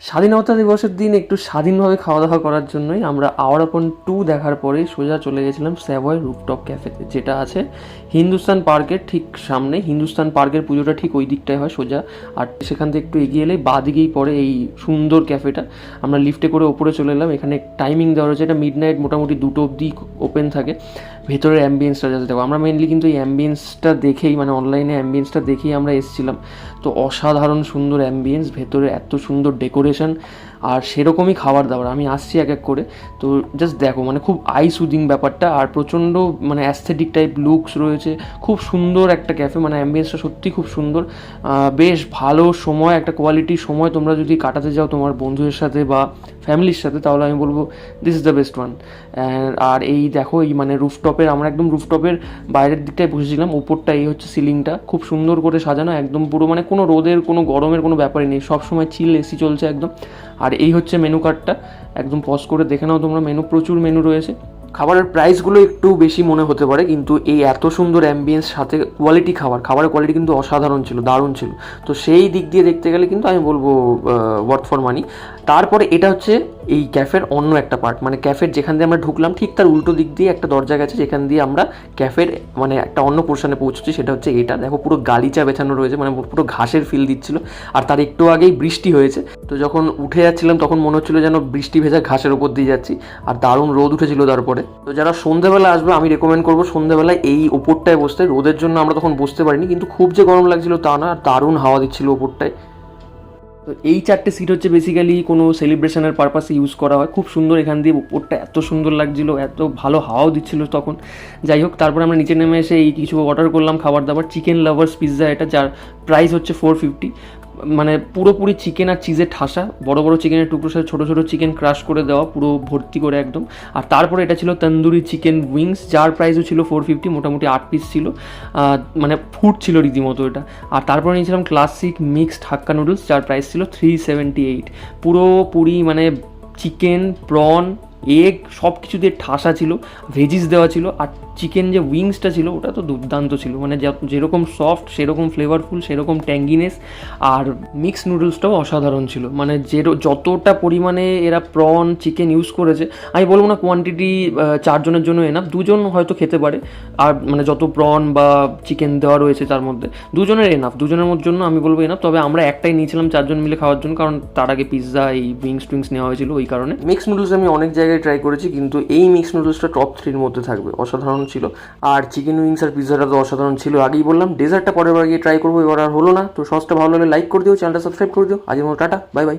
স্বাধীনতা দিবসের দিন একটু স্বাধীনভাবে খাওয়া দাওয়া করার জন্যই আমরা আওয়ার আপন 2 দেখার পরেই সোজা চলে গেছিলাম স্যাভয় রুফটপ ক্যাফেতে, যেটা আছে হিন্দুস্তান পার্কের ঠিক সামনে। হিন্দুস্তান পার্কের পুজোটা ঠিক ওই দিকটায় হয় সোজা, আর সেখান থেকে একটু এগিয়ে এলেই বাদিকেই পড়ে এই সুন্দর ক্যাফেটা। আমরা লিফটে করে ওপরে চলে এলাম। এখানে টাইমিং দেওয়া রয়েছে, এটা মিডনাইট মোটামুটি 2টো অবধি ওপেন থাকে। ভেতরের অ্যাম্বিয়েন্সটা যাতে দেখো, আমরা মেনলি কিন্তু এই অ্যাম্বিয়েন্সটা দেখেই, মানে অনলাইনে অ্যাম্বিয়েন্সটা দেখেই আমরা এসেছিলাম। তো অসাধারণ সুন্দর অ্যাম্বিয়েন্স, ভেতরে এত সুন্দর ডেকোরেশন আর সেরকমই খাবার দাবার। আমি আসছি এক এক করে, তো জাস্ট দেখো, মানে খুব আই সুদিং ব্যাপারটা, আর প্রচণ্ড মানে অ্যাস্থেটিক টাইপ লুকস রয়েছে। খুব সুন্দর একটা ক্যাফে, মানে অ্যাম্বিয়েন্সটা সত্যি খুব সুন্দর। বেশ ভালো সময়, একটা কোয়ালিটি সময় তোমরা যদি কাটাতে যাও তোমার বন্ধুদের সাথে বা ফ্যামিলির সাথে, তাহলে আমি বলবো this is the best one. আর এই দেখো, এই মানে রুফটপের, আমরা একদম রুফটপের বাইরের দিকটায় বসেছিলাম। উপরটা এই হচ্ছে সিলিংটা, খুব সুন্দর করে সাজানো একদম পুরো, মানে কোনো রোদের কোনো গরমের কোনো ব্যাপারই নেই, সবসময় চিল এসি চলছে একদম। আর এই হচ্ছে মেনু কার্ডটা, একদম পজ করে দেখে নাও তোমরা। মেনু, প্রচুর মেনু রয়েছে। খাবারের প্রাইসগুলো একটু বেশি মনে হতে পারে, কিন্তু এই এত সুন্দর অ্যাম্বিয়েন্স সাথে কোয়ালিটি খাবারের কোয়ালিটি কিন্তু অসাধারণ ছিল, দারুণ ছিল। তো সেই দিক দিয়ে দেখতে গেলে কিন্তু আমি বলবো ওয়ার্থ ফর মানি। তারপরে এটা হচ্ছে এই ক্যাফের অন্য একটা পার্ট, মানে ক্যাফের যেখান দিয়ে আমরা ঢুকলাম ঠিক তার উল্টো দিক দিয়ে একটা দরজা গেছে, যেখান দিয়ে আমরা ক্যাফের মানে একটা অন্য পোর্শনে পৌঁছচ্ছি। সেটা হচ্ছে এটা দেখো, পুরো গালিচা বেছানো রয়েছে, মানে পুরো ঘাসের ফিল দিচ্ছিল। আর তার একটু আগেই বৃষ্টি হয়েছে, তো যখন উঠে যাচ্ছিলাম তখন মনে হচ্ছিল যেন বৃষ্টি ভেজা ঘাসের ওপর দিয়ে যাচ্ছি। আর দারুণ রোদ উঠেছিল তারপরে। তো যারা সন্ধ্যেবেলা আসবে আমি রেকমেন্ড করবো সন্ধ্যেবেলায় এই ওপরটায় বসতে। রোদের জন্য আমরা তখন বসতে পারিনি, কিন্তু খুব যে গরম লাগছিল তা না, আর দারুণ হাওয়া দিচ্ছিল ওপরটায়। তো এই 4টে সিট হচ্ছে বেসিক্যালি কোনো সেলিব্রেশনের পারপাসে ইউজ করা হয়। খুব সুন্দর, এখান দিয়ে উপরটা এত সুন্দর লাগছিল, এত ভালো হাওয়াও দিচ্ছিল তখন। যাই হোক, তারপর আমরা নিচে নেমে এসে এই কিছু অর্ডার করলাম খাবার দাবার। চিকেন লাভার্স পিৎজা এটা, যার প্রাইস হচ্ছে 450। মানে পুরোপুরি চিকেন আর চিজের ঠাসা, বড় বড় চিকেনের টুকরোর সাথে ছোটো ছোটো চিকেন ক্রাশ করে দেওয়া, পুরো ভর্তি করে একদম। আর তারপরে এটা ছিল তন্দুরি চিকেন উইংস, যার প্রাইসও ছিল 450, মোটামুটি 8 পিস ছিল। মানে ফুড ছিল রীতিমতো এটা। আর তারপরে নিয়েছিলাম ক্লাসিক মিক্সড হাক্কা নুডলস, যার প্রাইস ছিল 378। পুরোপুরি মানে চিকেন, প্রন, এগ সব কিছু দিয়ে ঠাসা ছিল, ভেজিস দেওয়া ছিল। আর চিকেন যে উইংসটা ছিল ওটা তো দুর্দান্ত ছিল, মানে যেরকম সফট সেরকম ফ্লেভারফুল, সেরকম ট্যাঙ্গিনেস। আর মিক্স নুডলসটাও অসাধারণ ছিল, মানে যতটা পরিমাণে এরা প্রন চিকেন ইউজ করেছে, আমি বলবো না কোয়ান্টিটি 4 জনের জন্য এনাফ, 2 জন হয়তো খেতে পারে। আর মানে যত প্রন বা চিকেন দেওয়া রয়েছে তার মধ্যে 2 জনের এনাফ, 2 জনের জন্য আমি বলবো এনাফ। তবে আমরা একটাই নিয়েছিলাম 4 জন মিলে খাওয়ার জন্য, কারণ তার আগে পিৎজা এই উইংস নেওয়া হয়েছিল ওই কারণে। মিক্স নুডলস আমি অনেক জায়গায় ট্রাই করেছি, কিন্তু এই মিক্স নুডলসটা টপ 3-র মধ্যে থাকবে, অসাধারণ ছিল। আর চিকেন উইংস আর পিৎজাটা তো অসাধারণ ছিল, আগেই বললাম। ডেজার্টটা পরের বার গিয়ে ট্রাই করবো, এবার আর হলো না। তো সসটা ভালো লাগলে লাইক করে দিও, চ্যানেলটা সাবস্ক্রাইব করে দিও। আজকের মতো টাটা, বাই বাই।